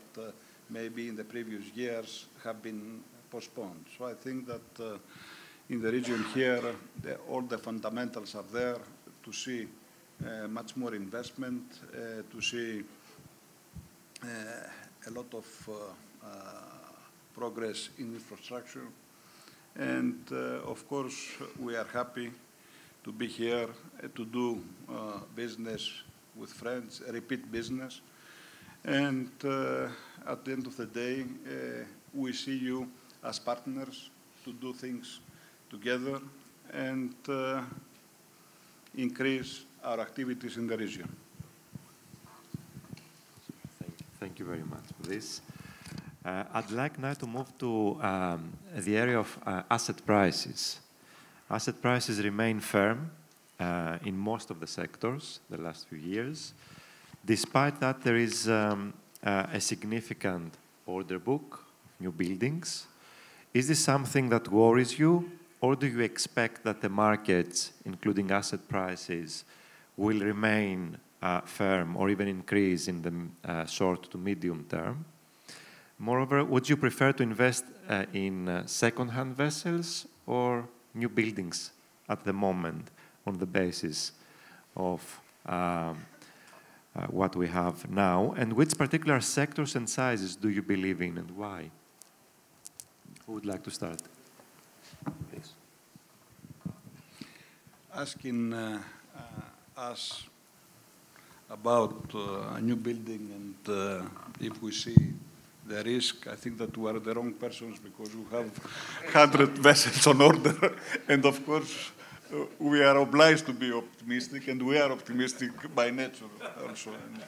maybe in the previous years have been postponed. So I think that in the region here, all the fundamentals are there to see much more investment, to see a lot of progress in infrastructure. And of course, we are happy to be here to do business with friends, repeat business. And at the end of the day, we see you as partners to do things together and increase our activities in the region. Thank you very much for this. I'd like now to move to the area of asset prices. Asset prices remain firm in most of the sectors the last few years. Despite that, there is a significant order book of new buildings. Is this something that worries you, or do you expect that the markets, including asset prices, will remain firm or even increase in the short to medium term? Moreover, would you prefer to invest in second-hand vessels or new buildings at the moment on the basis of what we have now? And which particular sectors and sizes do you believe in, and why? Who would like to start? Please. Asking us about a new building and if we see the risk, I think that we are the wrong persons, because we have 100 vessels on order, and of course we are obliged to be optimistic, and we are optimistic by nature also, and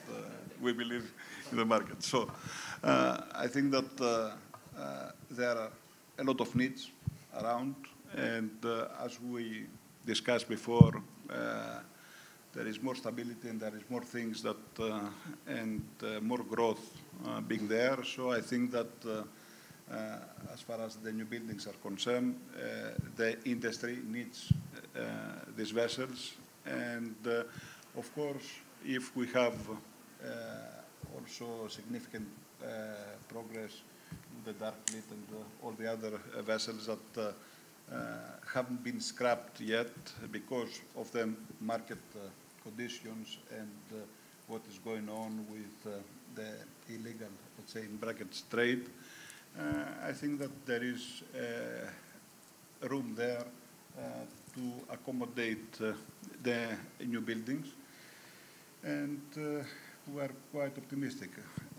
we believe in the market. So I think that there are a lot of needs around, and as we discussed before, there is more stability and there is more things that and more growth being there. So I think that as far as the new buildings are concerned, the industry needs these vessels. And of course, if we have also significant progress with the dark fleet and all the other vessels that haven't been scrapped yet because of the market conditions and what is going on with the illegal, let's say, in brackets, trade, I think that there is room there to accommodate the new buildings, and we are quite optimistic.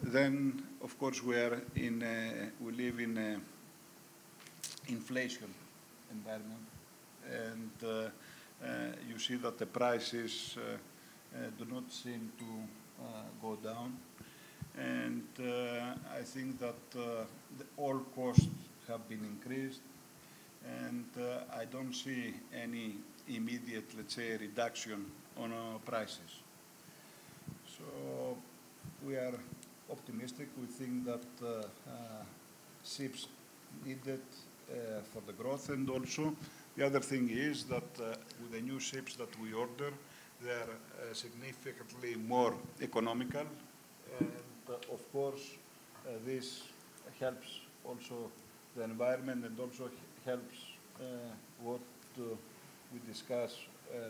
Then, of course, we live in an inflation environment, and you see that the prices do not seem to go down, and I think that all costs have been increased, and I don't see any immediate, let's say, reduction on our prices. So we are optimistic. We think that ships needed for the growth, and also the other thing is that with the new ships that we order, they are significantly more economical, and of course this helps also the environment and also helps what we discuss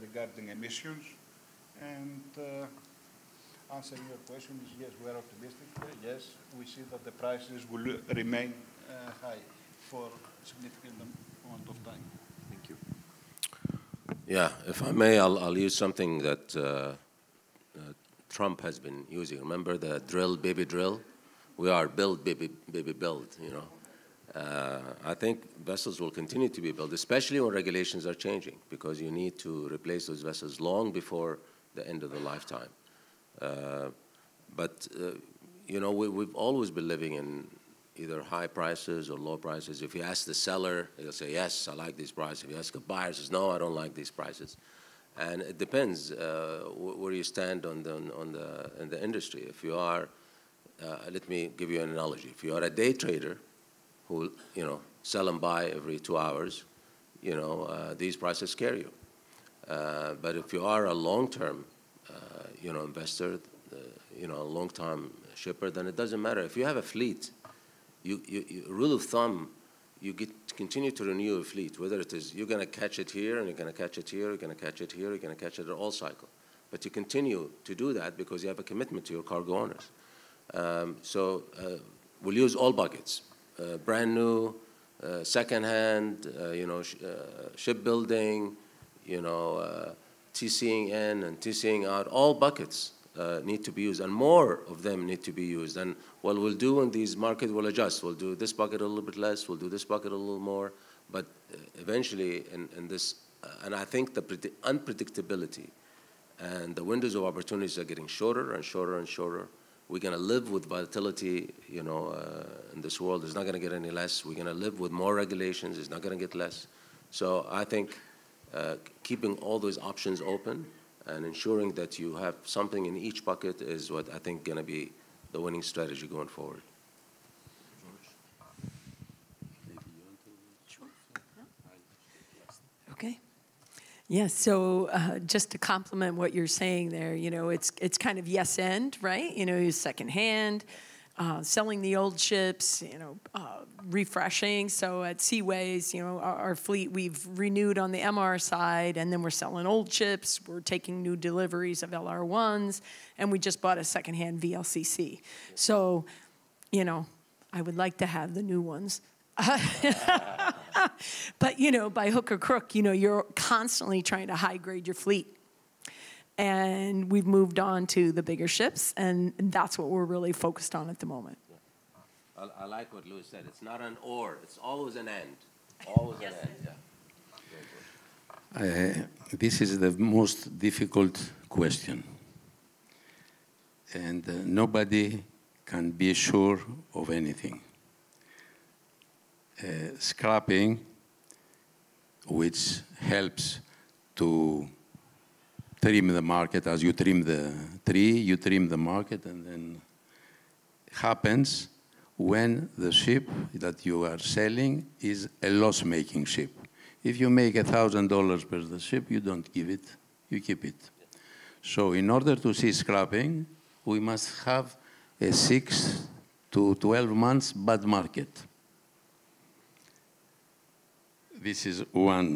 regarding emissions. And answering your question is yes, we are optimistic. Yes, we see that the prices will remain high for a significant amount of time. Thank you. Yeah, if I may, I'll use something that Trump has been using. Remember the drill, baby drill? We are build, baby build, you know. I think vessels will continue to be built, especially when regulations are changing, because you need to replace those vessels long before the end of the lifetime. But you know, we've always been living in either high prices or low prices. If you ask the seller, he'll say, yes, I like these prices. If you ask a buyer, he says, no, I don't like these prices. And it depends where you stand in the industry. If you are, let me give you an analogy. If you are a day trader who, you know, sell and buy every 2 hours, you know, these prices scare you. But if you are a long-term, you know, investor, you know, a long-term shipper, then it doesn't matter. If you have a fleet, rule of thumb, you continue to renew a fleet, whether it is you're going to catch it here, and you're going to catch it here, you're going to catch it here, you're going to catch it at all cycle. But you continue to do that because you have a commitment to your cargo owners. So we'll use all buckets, brand new, second-hand, you know, shipbuilding, you know, TCing in and TCing out, all buckets need to be used, and more of them need to be used. And what we'll do in these markets, we'll adjust. We'll do this bucket a little bit less, we'll do this bucket a little more, but eventually in this, and I think the unpredictability and the windows of opportunities are getting shorter and shorter and shorter. We're going to live with volatility, you know, in this world. It's not going to get any less. We're going to live with more regulations. It's not going to get less. So I think keeping all those options open and ensuring that you have something in each bucket is what I think going to be the winning strategy going forward. Okay. Yeah, so just to complement what you're saying there, you know, it's kind of yes and, right? You know, secondhand, selling the old ships, you know, refreshing. So at Seaways, you know, our fleet, we've renewed on the MR side, and then we're selling old ships. We're taking new deliveries of LR1s, and we just bought a secondhand VLCC. So, you know, I would like to have the new ones. But, you know, by hook or crook, you know, you're constantly trying to high grade your fleet. And we've moved on to the bigger ships, and that's what we're really focused on at the moment. Yeah. I like what Lois said. It's not an or, it's always an and. Always an and, yeah. This is the most difficult question. And nobody can be sure of anything. Scrapping, which helps to trim the market. As you trim the tree, you trim the market, and then happens when the ship that you are selling is a loss-making ship. If you make $1,000 per the ship, you don't give it, you keep it. So in order to see scrapping, we must have a 6 to 12 months bad market. This is one,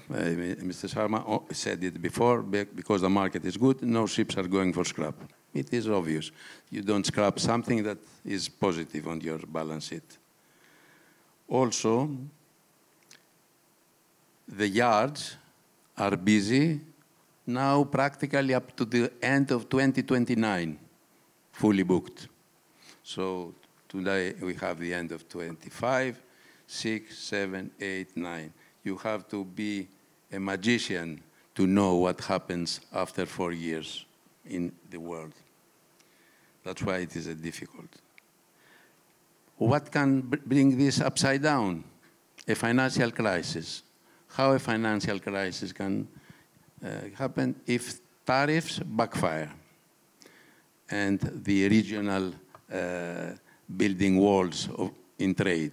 Mr. Sharma said it before, because the market is good, no ships are going for scrap. It is obvious. You don't scrap something that is positive on your balance sheet. Also, the yards are busy now practically up to the end of 2029, fully booked. So today we have the end of 25. 6, 7, 8, 9. You have to be a magician to know what happens after 4 years in the world. That's why it is difficult. What can bring this upside down? A financial crisis. How a financial crisis can happen if tariffs backfire and the regional building walls in trade,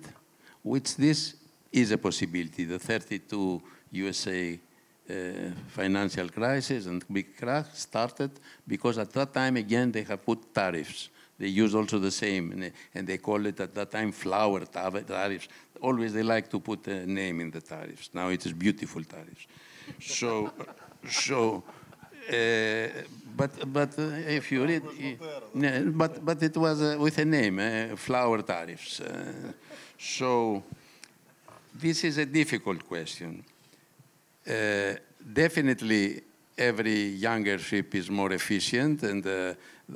which this is a possibility. The 32 USA financial crisis and big crash started because at that time, again, they have put tariffs. They use also the same, and they call it at that time flower tariffs. Always they like to put a name in the tariffs. Now it is beautiful tariffs. But if you read, but it was with a name, flower tariffs. So this is a difficult question. Definitely, every younger ship is more efficient, and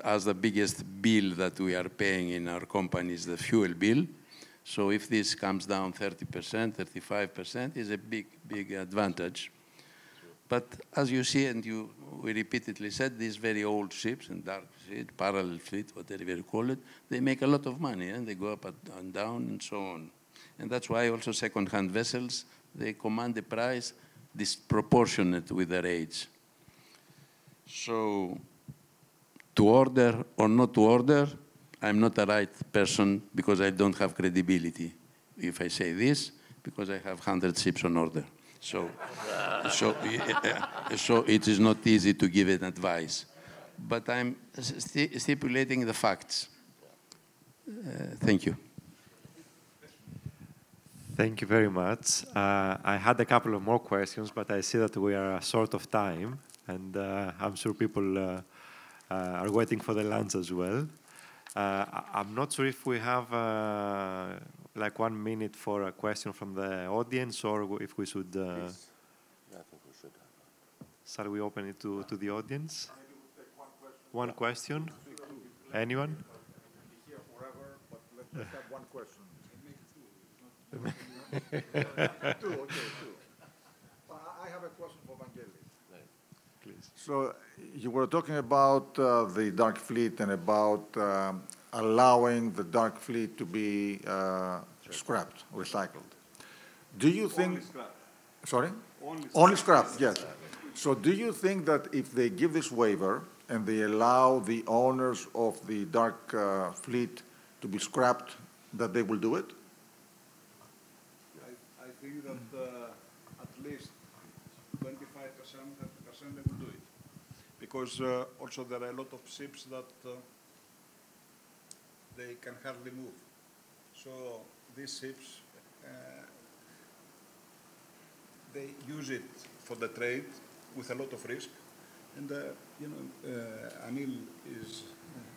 as the biggest bill that we are paying in our company is the fuel bill. So if this comes down 30%, 35%, is a big advantage. But as you see, and we repeatedly said, these very old ships and dark fleet, parallel fleet, whatever you call it, they make a lot of money, and they go up and down and so on. And that's why also second-hand vessels, they command a price disproportionate with their age. So to order or not to order, I'm not the right person because I don't have credibility if I say this, because I have 100 ships on order. So it is not easy to give an advice. But I'm stipulating the facts. Thank you. Thank you very much. I had a couple of more questions, but I see that we are short of time, and I'm sure people are waiting for the lunch as well. I'm not sure if we have like 1 minute for a question from the audience, or if we should. I think we should. Shall we open it to the audience? One question? Anyone? Here forever, but let's have one question. Two. I have a question for Evangelos. Please. So you were talking about the dark fleet and about allowing the dark fleet to be scrapped, recycled. Do you think? Only scrap. Sorry? Only scrap, yes. So do you think that if they give this waiver and they allow the owners of the dark fleet to be scrapped, that they will do it? I think that at least 30%, they will do it. Because also there are a lot of ships that they can hardly move. So these ships, they use it for the trade with a lot of risk. And, Anil is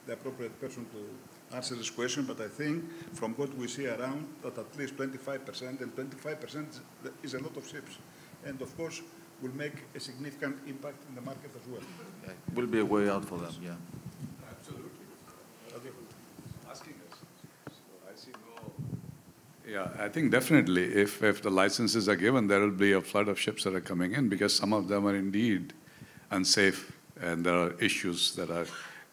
the appropriate person to answer this question, but I think from what we see around, that at least 25%, and 25% is a lot of ships. And of course, will make a significant impact in the market as well. Yeah, will be a way out for them, yeah. Absolutely. Asking us. So I see no. Yeah, I think definitely if the licenses are given, there will be a flood of ships that are coming in because some of them are indeed unsafe and there are issues that are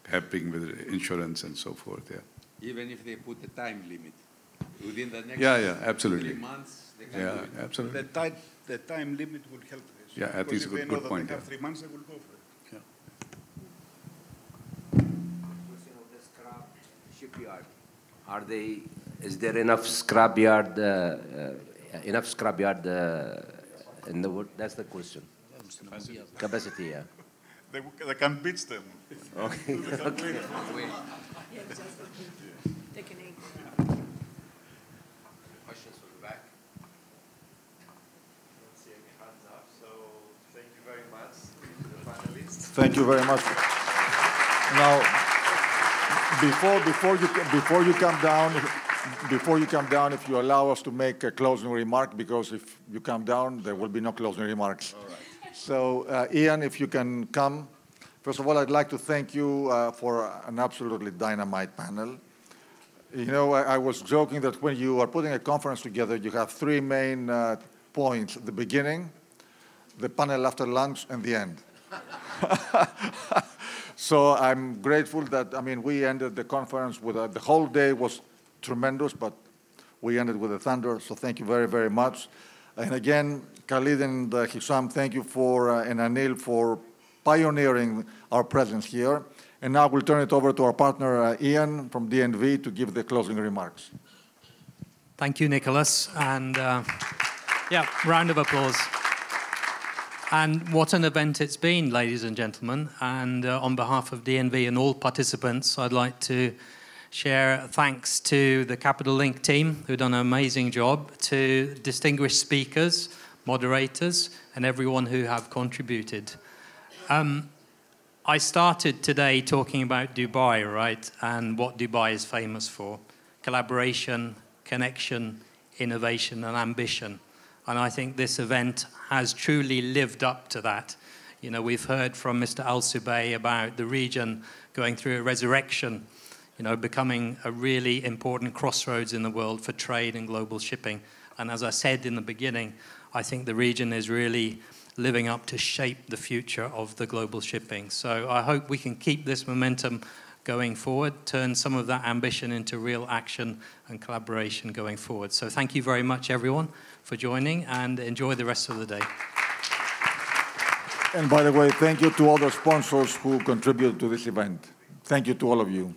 happening with insurance and so forth, yeah. Even if they put a time limit, within the next absolutely. 3 months, they can do it. Absolutely. The time limit will help this. Yeah, I think it's a good point. If they know that they have 3 months, they will go for it. Yeah. Question of the scrap shipyard. Is there enough scrapyard in the world? That's the question. Capacity, yeah. They can beat them. Okay. Okay. Questions from the back? I don't see any hands up, so thank you very much to the panelists. Thank you very much. Now, before you come down, if you allow us to make a closing remark, because if you come down, there will be no closing remarks. All right. So, Ian, if you can come. First of all, I'd like to thank you for an absolutely dynamite panel. You know, I was joking that when you are putting a conference together, you have 3 main points: the beginning, the panel after lunch, and the end. So I'm grateful that, I mean, we ended the conference with the whole day was tremendous, but we ended with a thunder, so thank you very, very much. And again, Khalid and Hisham, thank you and Anil for pioneering our presence here. And now we'll turn it over to our partner, Ian from DNV, to give the closing remarks. Thank you, Nicholas. And round of applause. And what an event it's been, ladies and gentlemen. And on behalf of DNV and all participants, I'd like to share thanks to the Capital Link team, who've done an amazing job, to distinguished speakers, moderators, and everyone who have contributed. I started today talking about Dubai, right? And what Dubai is famous for: collaboration, connection, innovation, and ambition. And I think this event has truly lived up to that. You know, we've heard from Mr. Alsubaey about the region going through a resurrection, you know, becoming a really important crossroads in the world for trade and global shipping. And as I said in the beginning, I think the region is really living up to shape the future of the global shipping. So I hope we can keep this momentum going forward, turn some of that ambition into real action and collaboration going forward. So thank you very much, everyone, for joining, and enjoy the rest of the day. And by the way, thank you to all the sponsors who contributed to this event. Thank you to all of you.